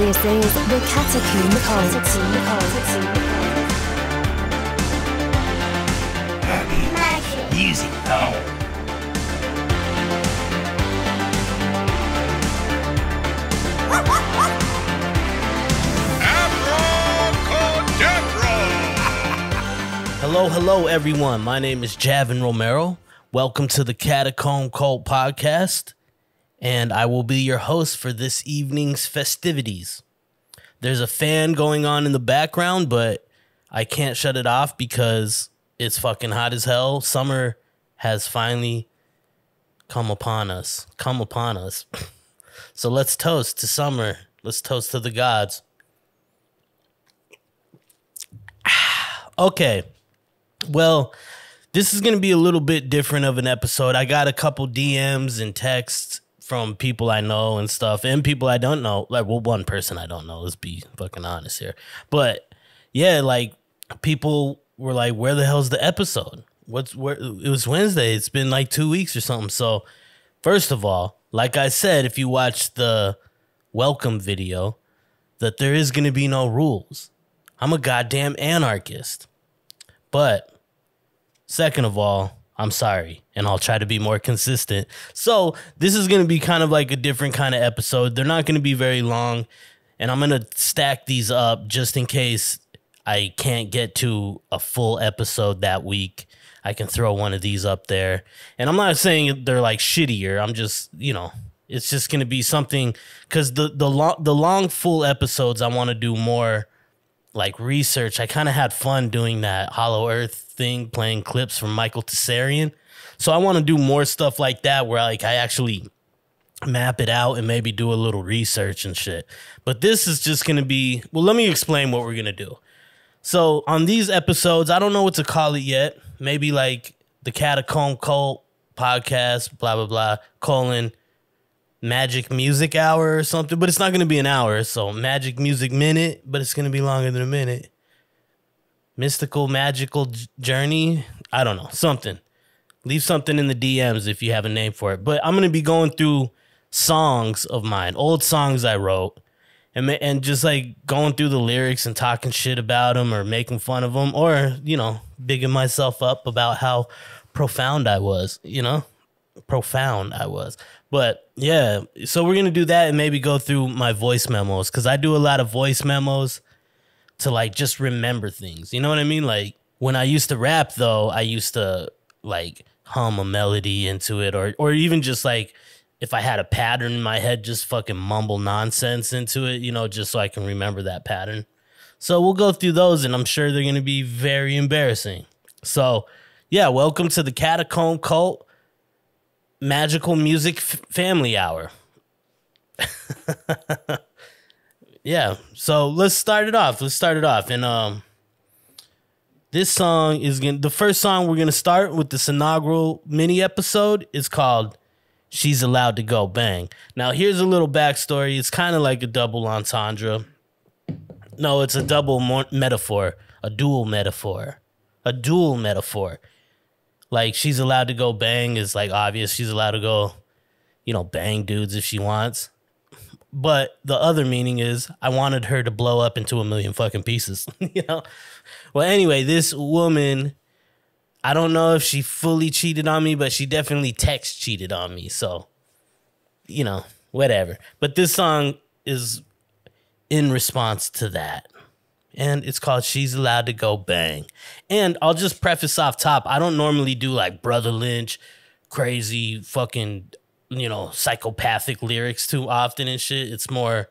This is the Catacomb Cult. Easy. Oh. Hello everyone. My name is Javin Romero. Welcome to the Catacomb Cult podcast, and I will be your host for this evening's festivities. There's a fan going on in the background, but I can't shut it off because it's fucking hot as hell. Summer has finally come upon us. So let's toast to summer. Let's toast to the gods. Okay. Well, this is going to be a little bit different of an episode. I got a couple DMs and texts from people I know and stuff, and people I don't know. Like, well, one person I don't know. Let's be fucking honest here. But yeah, like, people were like, "Where the hell's the episode? Where?" It was Wednesday. It's been like 2 weeks or something. So, first of all, like I said, if you watch the welcome video, that there is going to be no rules. I'm a goddamn anarchist. But second of all, I'm sorry, and I'll try to be more consistent. So this is going to be kind of like a different kind of episode. They're not going to be very long, and I'm going to stack these up just in case I can't get to a full episode that week. I can throw one of these up there. And I'm not saying they're like shittier. I'm just, it's just going to be something, because the long full episodes, I want to do more like research. I kind of had fun doing that Hollow Earth thing, playing clips from Michael Tessarian. So I want to do more stuff like that where like I actually map it out and maybe do a little research and shit. But this is just going to be, well, let me explain what we're going to do. So on these episodes, I don't know what to call it yet. Maybe like the Catacomb Cult podcast, blah, blah, blah, colon, Magic Music Hour or something, but it's not going to be an hour. So Magic Music Minute, but it's going to be longer than a minute. Mystical Magical Journey. I don't know. Something. Leave something in the DMs if you have a name for it. But I'm going to be going through songs of mine, old songs I wrote, and just like going through the lyrics and talking shit about them or making fun of them, or, bigging myself up about how profound I was, But yeah, so we're going to do that and maybe go through my voice memos, because I do a lot of voice memos to like just remember things. You know what I mean? Like when I used to rap, though, I used to like hum a melody into it, or even just like if I had a pattern in my head, just fucking mumble nonsense into it, just so I can remember that pattern. So we'll go through those, and I'm sure they're going to be very embarrassing. So yeah, welcome to the Catacomb Cult Magical Music Family Hour. Yeah, so let's start it off. And this song is the first song we're gonna start with this inaugural mini episode is called "She's Allowed to Go Bang." Now, here's a little backstory. It's kind of like a double entendre. No, it's a double metaphor, a dual metaphor. Like, she's allowed to go bang is like obvious. She's allowed to go, bang dudes if she wants. But the other meaning is I wanted her to blow up into a million fucking pieces, Well, anyway, this woman, I don't know if she fully cheated on me, but she definitely text cheated on me. So, whatever. But this song is in response to that. And it's called "She's Allowed to Go Bang." And I'll just preface off top, I don't normally do like Brother Lynch, crazy fucking, psychopathic lyrics too often and shit. It's more,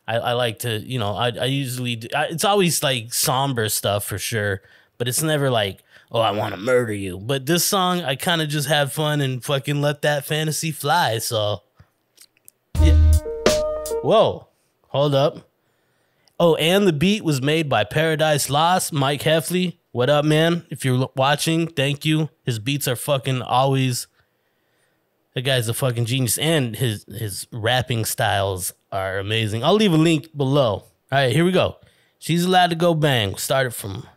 I like to, I usually, it's always like somber stuff for sure. But it's never like, oh, I want to murder you. But this song, I kind of just had fun and fucking let that fantasy fly. So, yeah. Whoa, hold up. Oh, and the beat was made by Paradise Lost, Mike Heffley. What up, man? If you're watching, thank you. His beats are fucking always... That guy's a fucking genius. And his rapping styles are amazing. I'll leave a link below. All right, here we go. "She's Allowed to Go Bang." Start it from...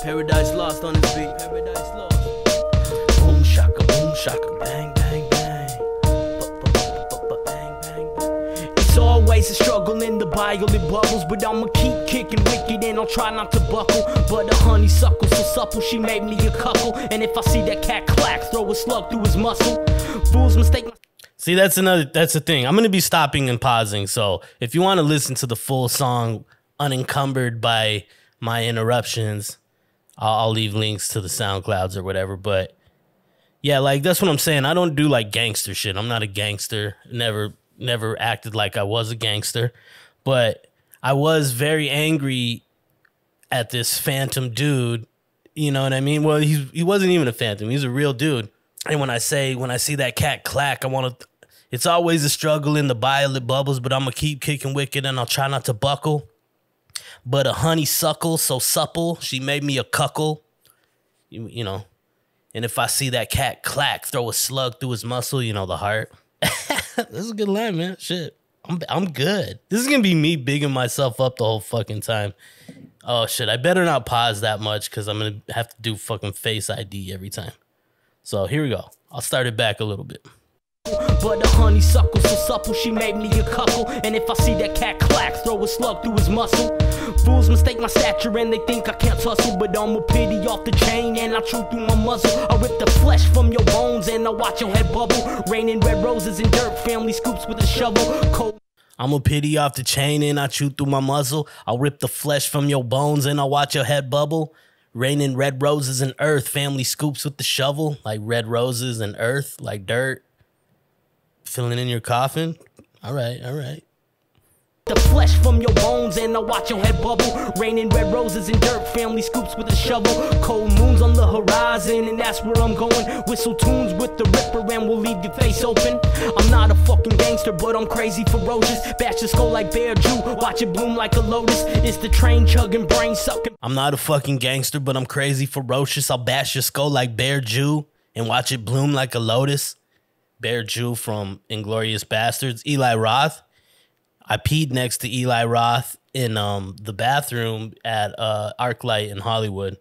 Paradise Lost on this beat. Paradise Lost. Boom, shaka, bang, bang, bang. always a struggle in the violet bubbles, but I'ma keep kicking wicked and I'll try not to buckle. But a honeysuckle so supple, she made me a cuckle. And if I see that cat clack, throw a slug through his muscle. Fools mistake my... See, that's the thing. I'm going to be stopping and pausing. So if you want to listen to the full song unencumbered by my interruptions, I'll leave links to the SoundClouds or whatever. But yeah, like that's what I'm saying. I don't do like gangster shit. I'm not a gangster. Never acted like I was a gangster. But I was very angry at this phantom dude. You know what I mean? Well, he wasn't even a phantom. He's a real dude. And when I see that cat clack, it's always a struggle in the violet bubbles, but I'm going to keep kicking wicked and I'll try not to buckle. But a honeysuckle so supple, she made me a cuckle. You know, and if I see that cat clack, throw a slug through his muscle, you know, the heart. This is a good line, man. Shit, I'm good. This is going to be me bigging myself up the whole fucking time. Oh, shit, I better not pause that much because I'm going to have to do fucking Face ID every time. So here we go. I'll start it back a little bit. But a honeysuckle so supple, she made me a cuckle. And if I see that cat clack, throw a slug through his muscle. Fools mistake my stature and they think I can't tussle, but I'm a pity off the chain and I chew through my muzzle. I rip the flesh from your bones and I watch your head bubble. Raining red roses and dirt, family scoops with a shovel. Cold. I'm a pity off the chain and I chew through my muzzle. I'll rip the flesh from your bones and I'll watch your head bubble. Raining red roses and earth, family scoops with the shovel. Like red roses and earth, like dirt. Filling in your coffin. All right, all right. The flesh from your bones and I watch your head bubble. Raining red roses and dirt, family scoops with a shovel. Cold moons on the horizon and that's where I'm going. Whistle tunes with the ripper and we'll leave your face open. I'm not a fucking gangster, but I'm crazy ferocious. Bash your skull like Bear Jew, watch it bloom like a lotus. It's the train chugging, brain sucking. I'm not a fucking gangster, but I'm crazy ferocious. I'll bash your skull like Bear Jew and watch it bloom like a lotus. Bear Jew from Inglourious Bastards. Eli Roth. I peed next to Eli Roth in the bathroom at ArcLight in Hollywood.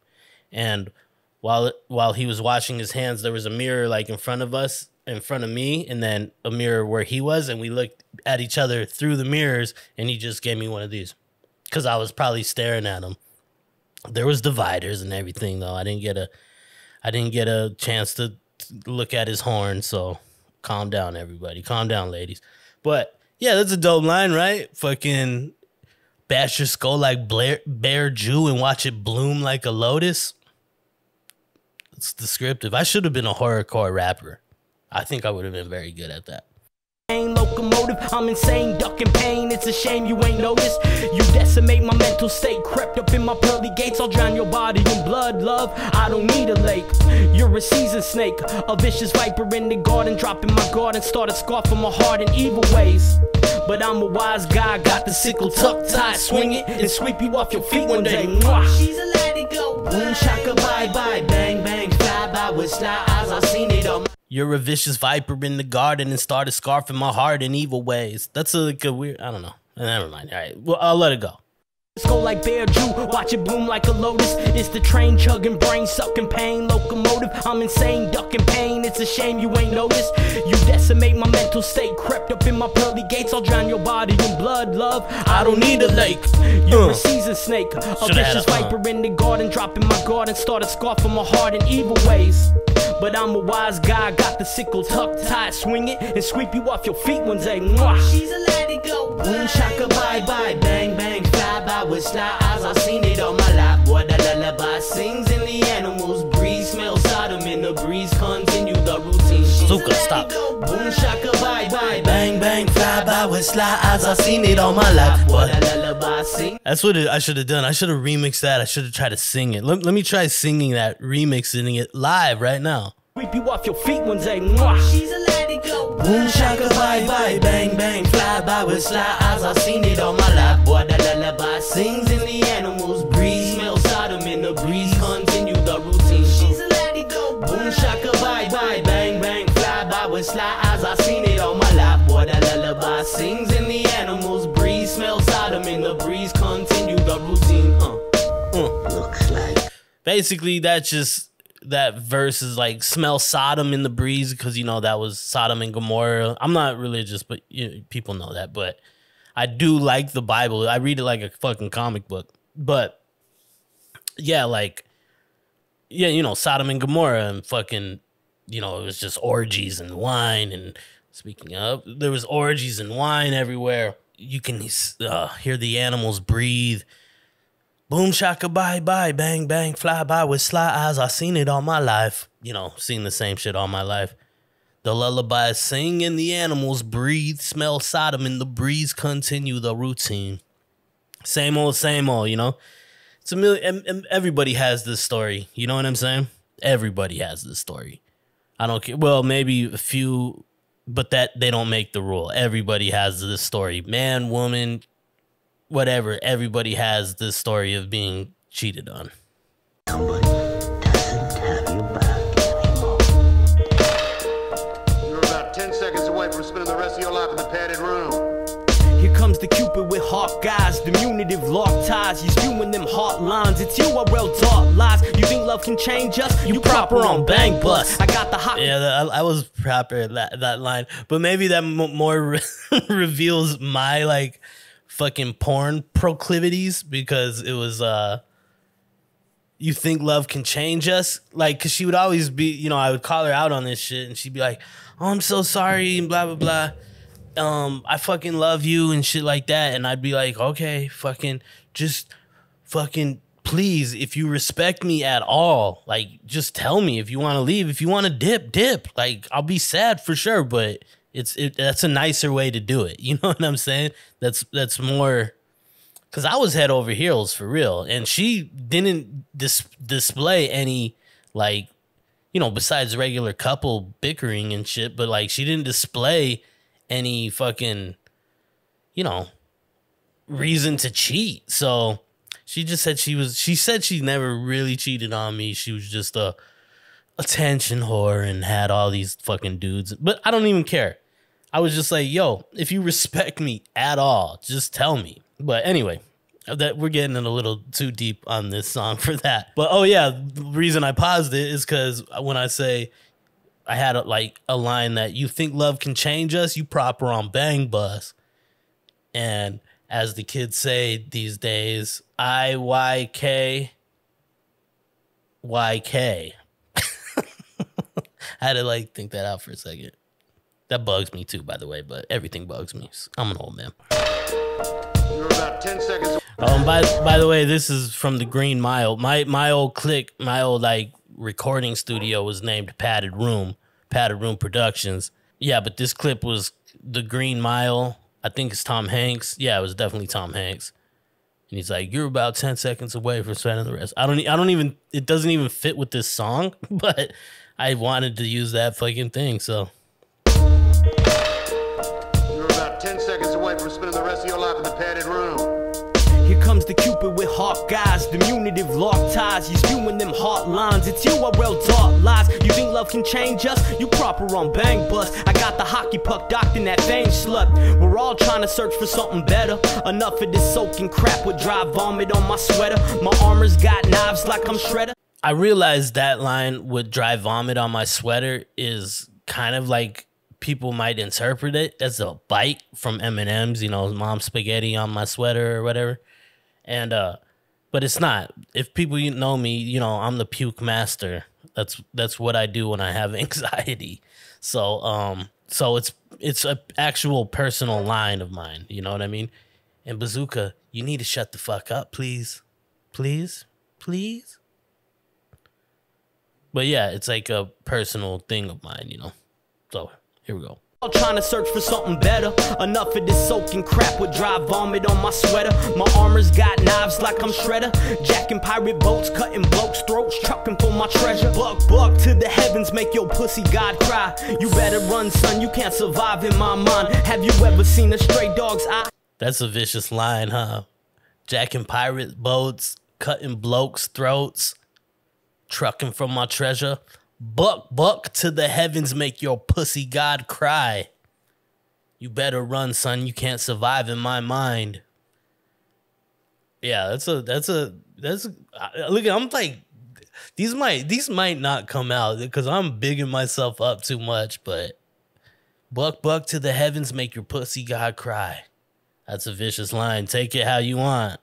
And while he was washing his hands, there was a mirror like in front of us, in front of me, and then a mirror where he was. And we looked at each other through the mirrors, and he just gave me one of these because I was probably staring at him. There was dividers and everything, though. I didn't get a chance to look at his horn, so calm down, everybody. Calm down, ladies. But yeah, that's a dope line, right? Fucking bash your skull like Bear Jew and watch it bloom like a lotus. It's descriptive. I should have been a horrorcore rapper. I think I would have been very good at that. Locomotive, I'm insane, ducking pain. It's a shame you ain't noticed. You decimate my mental state, crept up in my pearly gates. I'll drown your body in blood, love. I don't need a lake. You're a seasoned snake, a vicious viper in the garden, dropping my guard and start a scar from my heart in evil ways. But I'm a wise guy, got the sickle tucked tight, swing it and sweep you off your feet one day. She's a let it go. Boom shaka bye bye, bang bang, fly by with sly eyes. I seen it on. You're a vicious viper in the garden and start a scarf in my heart in evil ways. That's like a weird, I don't know. Never mind. All right, well, I'll let it go. Go like Bear Jew, watch it bloom like a lotus. It's the train chugging, brain sucking, pain locomotive. I'm insane, ducking pain. It's a shame you ain't noticed. You decimate my mental state, crept up in my pearly gates. I'll drown your body in blood, love. I don't need a lake. You're a seasoned snake, a vicious viper in the garden, dropping my guard and start a scar from my heart in evil ways. But I'm a wise guy, got the sickle tucked tight, swing it and sweep you off your feet one day. She's a let it go. Boom shaka bye bye, bang bang, fly by with sly eyes. I seen it on my lap. Boy, the lullaby sings and the animals breathe. Smell Sodom in the breeze. Continue the routine. Zuka, stop. Boom shaka bye bye, Bang bang, fly by with sly eyes. I seen it on my lap. boy, the lullaby sings. That's what I should have done. I should have remixed that. I should have tried to sing it. Let me try singing that, remixing it live right now. Sweep you off your feet one day. She's a let it go. Boom shaka bye bye, bang bang, fly by with sly eyes. I seen it on my lap. Boy, the lullaby sings and the animals breathe. Smell Sodom in the breeze. Continue the routine. She's a let it go. Boom shaka bye bye, bang bang, fly by with sly eyes. I seen it on my lap. Boy, the lullaby sings and the animals breathe. Smell Sodom in the breeze. Continue the routine. Looks like. Basically, that verse is like smell Sodom in the breeze because, you know, that was Sodom and Gomorrah. I'm not religious, but people know that. But I do like the Bible. I read it like a fucking comic book. But yeah, like, yeah, you know, Sodom and Gomorrah and fucking, you know, it was just orgies and wine. And speaking of, there was orgies and wine everywhere. You can hear the animals breathe. Boom shaka bye bye, bang bang, fly by with sly eyes. I seen it all my life. You know, seen the same shit all my life. The lullabies sing and the animals breathe. Smell Sodom in the breeze. Continue the routine. Same old, you know. It's a million. Everybody has this story. You know what I'm saying? Everybody has this story. I don't care. Well, maybe a few, but that they don't make the rule. Everybody has this story. Man, woman, whatever. Everybody has this story of being cheated on. Somebody doesn't have you back anymore. You're about 10 seconds away from spending the rest of your life in the padded room. Here comes the Cupid with hawk eyes, diminutive locked ties. He's spewing them hot lines. It's you are well taught lies. You think love can change us? You proper on bang bus. I got the hot. Yeah, I was proper at that line, but maybe that more reveals my like fucking porn proclivities, because it was you think love can change us, like, because she would always be, you know, I would call her out on this shit and she'd be like, oh, I'm so sorry and blah blah blah. I fucking love you and shit like that. And I'd be like, okay, fucking, just fucking, please, if you respect me at all, like, just tell me if you want to leave. If you want to dip. Like, I'll be sad for sure, but that's a nicer way to do it. You know what I'm saying? That's more, because I was head over heels for real. And she didn't display any, like, you know, besides regular couple bickering and shit, but like, she didn't display any fucking, you know, reason to cheat. So she just said she said she never really cheated on me. She was just a attention whore and had all these fucking dudes. But I don't even care. I was just like, yo, if you respect me at all, just tell me. But anyway, that we're getting in a little too deep on this song for that. But oh yeah, the reason I paused it is because when I say I had a line that you think love can change us, you proper on bang bus. And as the kids say these days, IYK. YK. I had to like think that out for a second. That bugs me too, by the way, but everything bugs me. I'm an old man. You're about 10 seconds. By the way, this is from the Green Mile. My old clique, my old like recording studio was named Padded Room Productions. Yeah, but this clip was the Green Mile. I think it's Tom Hanks. Yeah, it was definitely Tom Hanks. And he's like, you're about 10 seconds away from spending the rest. I don't even, it doesn't even fit with this song, but I wanted to use that fucking thing, so. You're about 10 seconds away from spending the rest of your life in the padded room. Here comes the Cupid with hawk eyes, diminutive locked ties. He's spewing them hot lines. It's you are well taught lies. You think love can change us? You proper on bang bus. I got the hockey puck docked in that fame slut. We're all trying to search for something better. Enough of this soaking crap with dry vomit on my sweater. My armor's got knives like I'm Shredder. I realized that line with dry vomit on my sweater is kind of like people might interpret it as a bite from M&M's, you know, mom spaghetti on my sweater or whatever. And but it's not. If people know me, you know, I'm the puke master. That's what I do when I have anxiety. So it's a actual personal line of mine, you know what I mean? And Bazooka, you need to shut the fuck up, please. Please? Please? But yeah, it's like a personal thing of mine, you know. So, here we go. Trying to search for something better. Enough of this soaking crap with dry vomit on my sweater. My armor's got knives like I'm Shredder. Jacking pirate boats, cutting blokes' throats, trucking for my treasure. Buck to the heavens, make your pussy god cry. You better run, son, you can't survive in my mind. Have you ever seen a stray dog's eye? That's a vicious line, huh? Jacking pirate boats, cutting blokes' throats, trucking for my treasure. Buck to the heavens, make your pussy god cry. You better run, son. You can't survive in my mind. Yeah, that's look, I'm like, these might not come out because I'm bigging myself up too much, but buck to the heavens, make your pussy god cry. That's a vicious line. Take it how you want.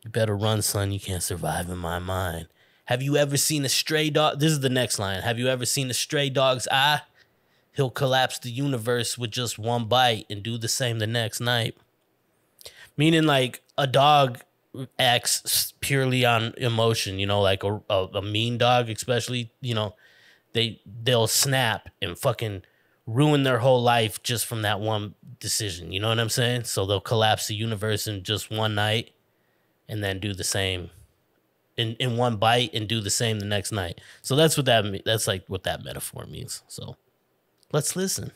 You better run, son. You can't survive in my mind. Have you ever seen a stray dog? This is the next line. Have you ever seen a stray dog's eye? He'll collapse the universe with just one bite and do the same the next night. Meaning like a dog acts purely on emotion, you know, like a mean dog, especially, you know, they'll snap and fucking ruin their whole life just from that one decision. You know what I'm saying? So they'll collapse the universe in just one night and then do the same in one bite and do the same the next night. So that's like what that metaphor means. So let's listen.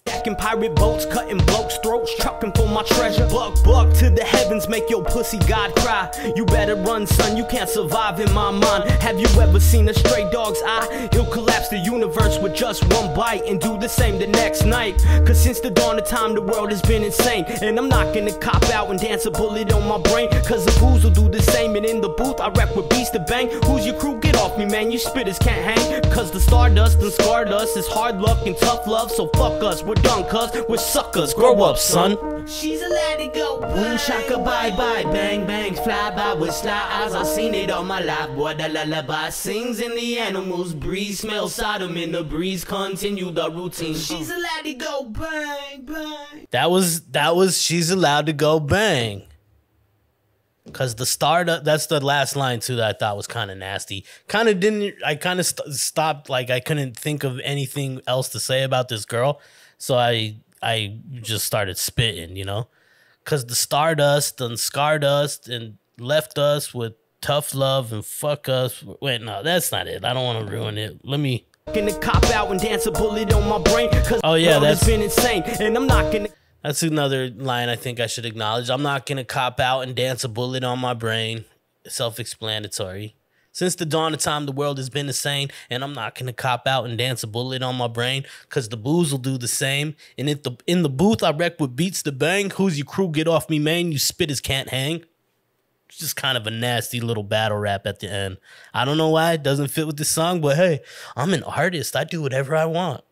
Stacking pirate boats, cutting blokes' throats, trucking for my treasure. Buck to the heavens, make your pussy god cry. You better run, son, you can't survive in my mind. Have you ever seen a stray dog's eye? He'll collapse the universe with just one bite and do the same the next night. Cause since the dawn of time, the world has been insane. And I'm not gonna cop out and dance a bullet on my brain. Cause the booze will do the same. And in the booth, I rap with beast to bang. Who's your crew? Get off me, man, you spitters can't hang. Cause the stardust and scarred us is hard luck and tough love. So fuck us, we're done, cuz we're suckers. Grow up, son. She's a lady go. Boom shaka bye bye. Bang bangs fly by with sly eyes. I seen it all my life. Boy, the lullaby sings and the animals breathe. Smell Sodom in the breeze. Continue the routine. She's a lady go bang bang. That was she's allowed to go bang. Cause the stardust, that's the last line too that I thought was kind of nasty. I kind of stopped, like I couldn't think of anything else to say about this girl. So I just started spitting, you know, because the stardust and scarred us and left us with tough love and fuck us. Wait, no, that's not it. I don't want to ruin it. Let me. Gonna cop out and dance a bullet on my brain. Cause oh yeah, that's been insane, and I'm not gonna. That's another line I think I should acknowledge. I'm not gonna cop out and dance a bullet on my brain. Self-explanatory. Since the dawn of time, the world has been insane, and I'm not gonna cop out and dance a bullet on my brain, cause the booze will do the same. And if in the booth I wreck with beats to bang, who's your crew? Get off me, man. You spitters can't hang. It's just kind of a nasty little battle rap at the end. I don't know why it doesn't fit with this song, but hey, I'm an artist. I do whatever I want.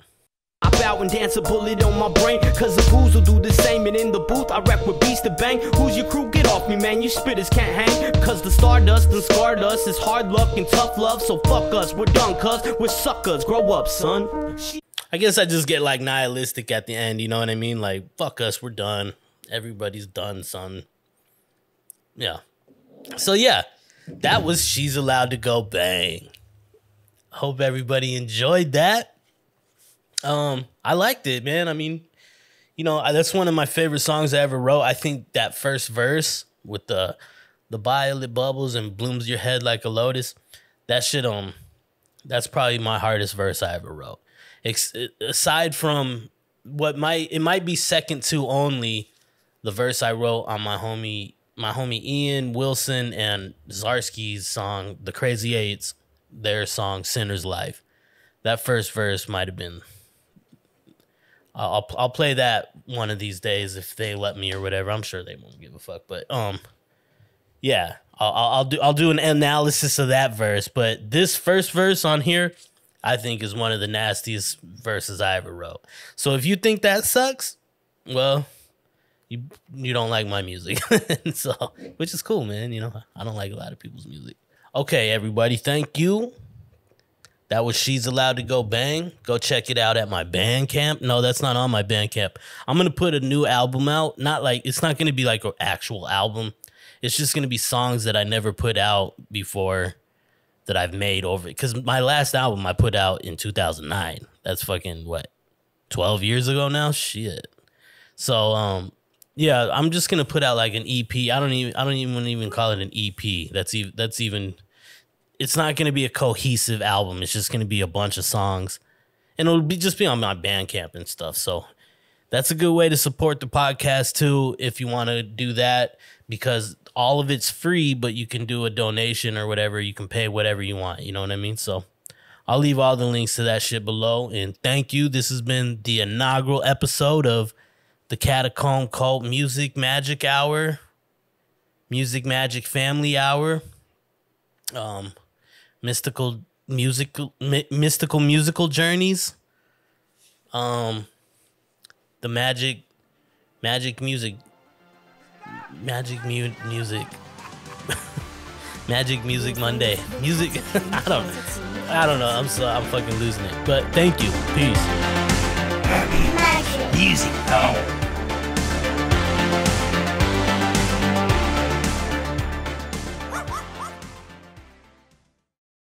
Hop out and dance a bullet on my brain, cause the booze will do the same. And in the booth I rap with beats to bang. Who's your crew? Get off me, man, you spitters can't hang. Cause the stardust and scarred us is hard luck and tough love. So fuck us, we're done, cuz we're suckers. Grow up, son. I guess I just get like nihilistic at the end, you know what I mean? Like, fuck us, we're done. Everybody's done, son. Yeah. So yeah, that was She's Allowed to Go Bang. Hope everybody enjoyed that. I liked it, man. I mean, you know, that's one of my favorite songs I ever wrote. I think that first verse with the violet bubbles and blooms your head like a lotus, that shit, that's probably my hardest verse I ever wrote. Aside from it might be second to only the verse I wrote on my homie Ian Wilson and Zarsky's song, The Crazy Eights, their song Sinner's Life. That first verse might have been. I'll play that one of these days if they let me or whatever. I'm sure they won't give a fuck, but yeah, I'll do an analysis of that verse. But this first verse on here, I think, is one of the nastiest verses I ever wrote. So if you think that sucks, well, you don't like my music. So, which is cool, man. You know, I don't like a lot of people's music. Okay, everybody, thank you. That was She's Allowed to Go Bang. Go check it out at my Bandcamp. No, that's not on my Bandcamp. I'm going to put a new album out. It's not going to be like an actual album. It's just going to be songs that I never put out before that I've made over. Because my last album I put out in 2009. That's fucking, what, 12 years ago now? Shit. So, yeah, I'm just going to put out like an EP. I don't even call it an EP. That's even... It's not going to be a cohesive album. It's just going to be a bunch of songs. And it'll just be on my Bandcamp and stuff. So that's a good way to support the podcast, too, if you want to do that. Because all of it's free, but you can do a donation or whatever. You can pay whatever you want. You know what I mean? So I'll leave all the links to that shit below. And thank you. This has been the inaugural episode of the Catacomb Cult Music Magic Hour. Music Magic Family Hour. Mystical musical journeys. The magic Magic music. Magic music. Magic music Monday. Music. I don't know. I'm fucking losing it. But thank you. Peace. Magic. Music. Oh.